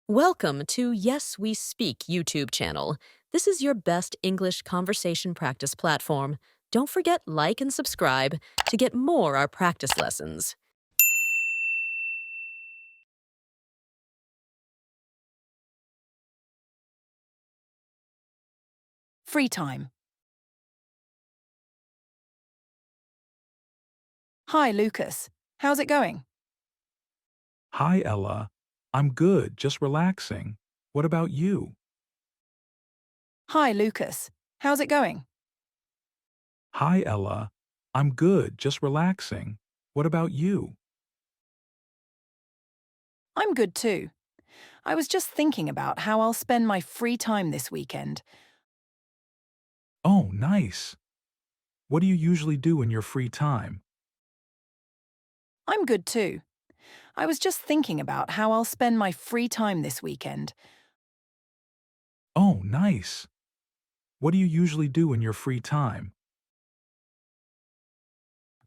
Welcome to Yes We Speak YouTube channel. This is your best English conversation practice platform. Don't forget like and subscribe to get more our practice lessons. Free time. Hi, Lucas. How's it going? Hi, Ella. I'm good, just relaxing. What about you? Hi, Lucas. How's it going? Hi, Ella. I'm good, just relaxing. What about you? I'm good too. I was just thinking about how I'll spend my free time this weekend. Oh, nice. What do you usually do in your free time? I'm good too. I was just thinking about how I'll spend my free time this weekend. Oh, nice. What do you usually do in your free time?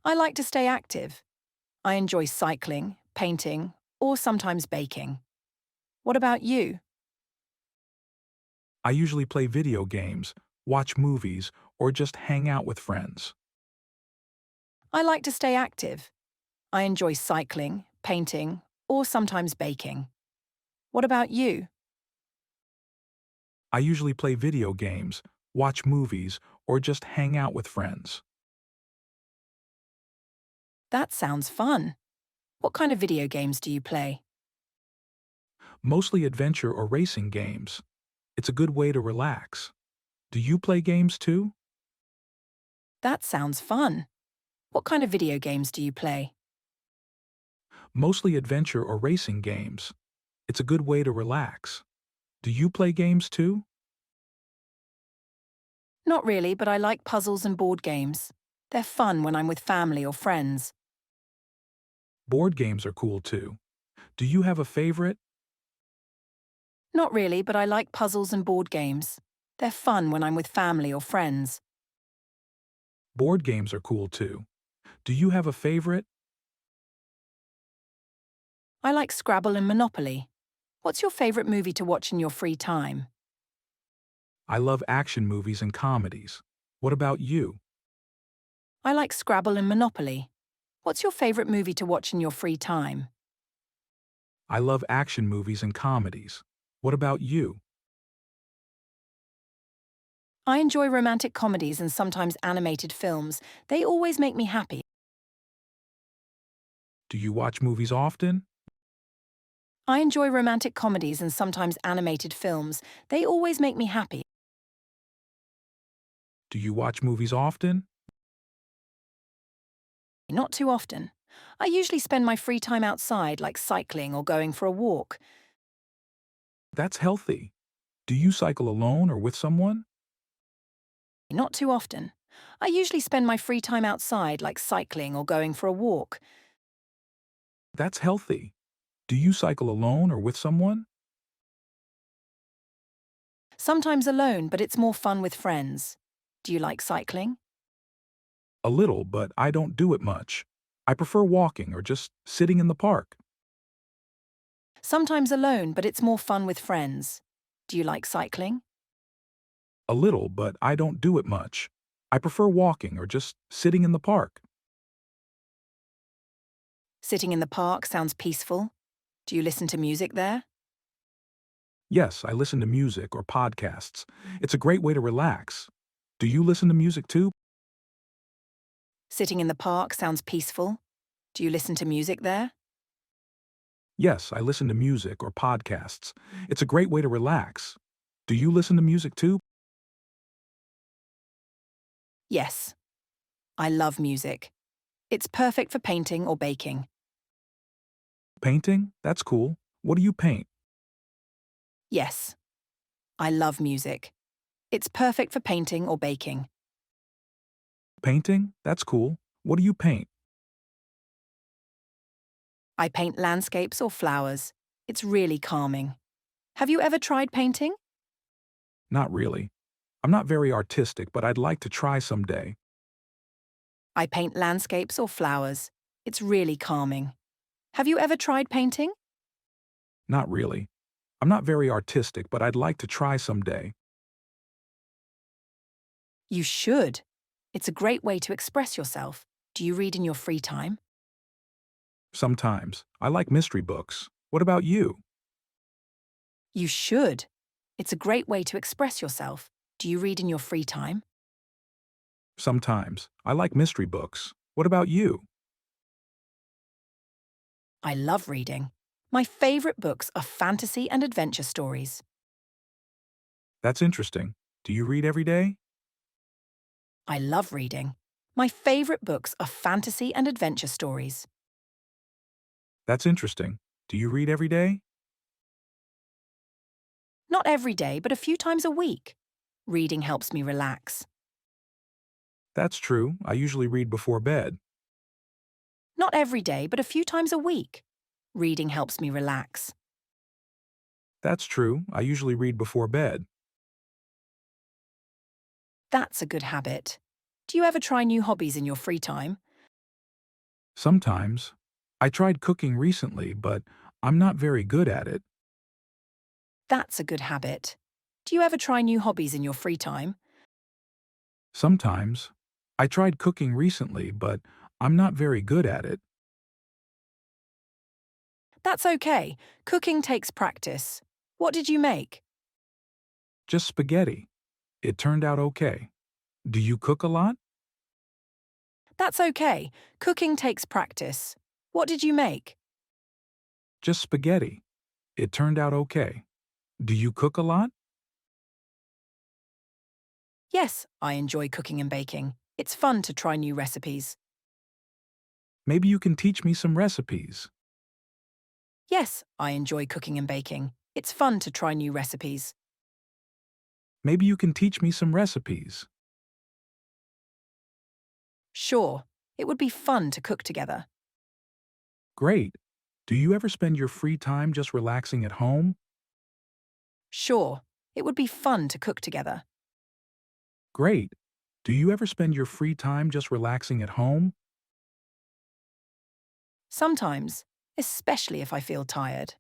I like to stay active. I enjoy cycling, painting, or sometimes baking. What about you? I usually play video games, watch movies, or just hang out with friends. I like to stay active. I enjoy cycling, painting, or sometimes baking. What about you? I usually play video games, watch movies, or just hang out with friends. That sounds fun. What kind of video games do you play? Mostly adventure or racing games. It's a good way to relax. Do you play games too? That sounds fun. What kind of video games do you play? Mostly adventure or racing games. It's a good way to relax. Do you play games too? Not really, but I like puzzles and board games. They're fun when I'm with family or friends. Board games are cool too. Do you have a favorite? Not really, but I like puzzles and board games. They're fun when I'm with family or friends. Board games are cool too. Do you have a favorite? I like Scrabble and Monopoly. What's your favorite movie to watch in your free time? I love action movies and comedies. What about you? I like Scrabble and Monopoly. What's your favorite movie to watch in your free time? I love action movies and comedies. What about you? I enjoy romantic comedies and sometimes animated films. They always make me happy. Do you watch movies often? I enjoy romantic comedies and sometimes animated films. They always make me happy. Do you watch movies often? Not too often. I usually spend my free time outside, like cycling or going for a walk. That's healthy. Do you cycle alone or with someone? Not too often. I usually spend my free time outside, like cycling or going for a walk. That's healthy. Do you cycle alone or with someone? Sometimes alone, but it's more fun with friends. Do you like cycling? A little, but I don't do it much. I prefer walking or just sitting in the park. Sometimes alone, but it's more fun with friends. Do you like cycling? A little, but I don't do it much. I prefer walking or just sitting in the park. Sitting in the park sounds peaceful. Do you listen to music there? Yes, I listen to music or podcasts. It's a great way to relax. Do you listen to music too? Sitting in the park sounds peaceful. Do you listen to music there? Yes, I listen to music or podcasts. It's a great way to relax. Do you listen to music too? Yes. I love music. It's perfect for painting or baking. Painting? That's cool. What do you paint? Yes. I love music. It's perfect for painting or baking. Painting? That's cool. What do you paint? I paint landscapes or flowers. It's really calming. Have you ever tried painting? Not really. I'm not very artistic, but I'd like to try someday. I paint landscapes or flowers. It's really calming. Have you ever tried painting? Not really. I'm not very artistic, but I'd like to try someday. You should. It's a great way to express yourself. Do you read in your free time? Sometimes. I like mystery books. What about you? You should. It's a great way to express yourself. Do you read in your free time? Sometimes. I like mystery books. What about you? I love reading. My favorite books are fantasy and adventure stories. That's interesting. Do you read every day? I love reading. My favorite books are fantasy and adventure stories. That's interesting. Do you read every day? Not every day, but a few times a week. Reading helps me relax. That's true. I usually read before bed. Not every day, but a few times a week. Reading helps me relax. That's true. I usually read before bed. That's a good habit. Do you ever try new hobbies in your free time? Sometimes. I tried cooking recently, but I'm not very good at it. That's a good habit. Do you ever try new hobbies in your free time? Sometimes. I tried cooking recently, but I'm not very good at it. That's okay. Cooking takes practice. What did you make? Just spaghetti. It turned out okay. Do you cook a lot? That's okay. Cooking takes practice. What did you make? Just spaghetti. It turned out okay. Do you cook a lot? Yes, I enjoy cooking and baking. It's fun to try new recipes. Maybe you can teach me some recipes. Yes, I enjoy cooking and baking. It's fun to try new recipes. Maybe you can teach me some recipes. Sure, it would be fun to cook together. Great. Do you ever spend your free time just relaxing at home? Sure, it would be fun to cook together. Great. Do you ever spend your free time just relaxing at home? Sometimes, especially if I feel tired.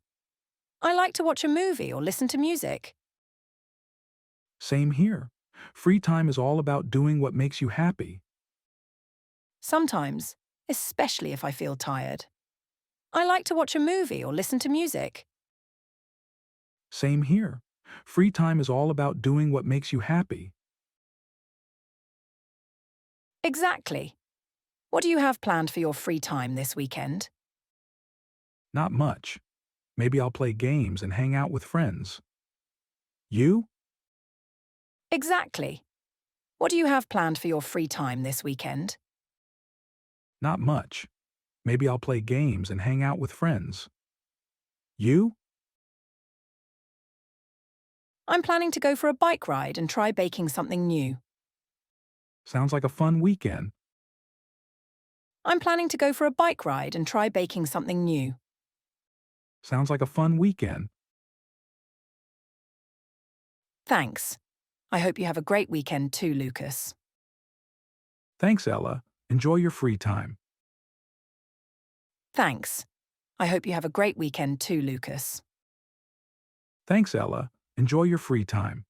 I like to watch a movie or listen to music. Same here. Free time is all about doing what makes you happy. Sometimes, especially if I feel tired. I like to watch a movie or listen to music. Same here. Free time is all about doing what makes you happy. Exactly. What do you have planned for your free time this weekend? Not much. Maybe I'll play games and hang out with friends. You? Exactly. What do you have planned for your free time this weekend? Not much. Maybe I'll play games and hang out with friends. You? I'm planning to go for a bike ride and try baking something new. Sounds like a fun weekend. I'm planning to go for a bike ride and try baking something new. Sounds like a fun weekend. Thanks. I hope you have a great weekend too, Lucas. Thanks, Ella. Enjoy your free time. Thanks. I hope you have a great weekend too, Lucas. Thanks, Ella. Enjoy your free time.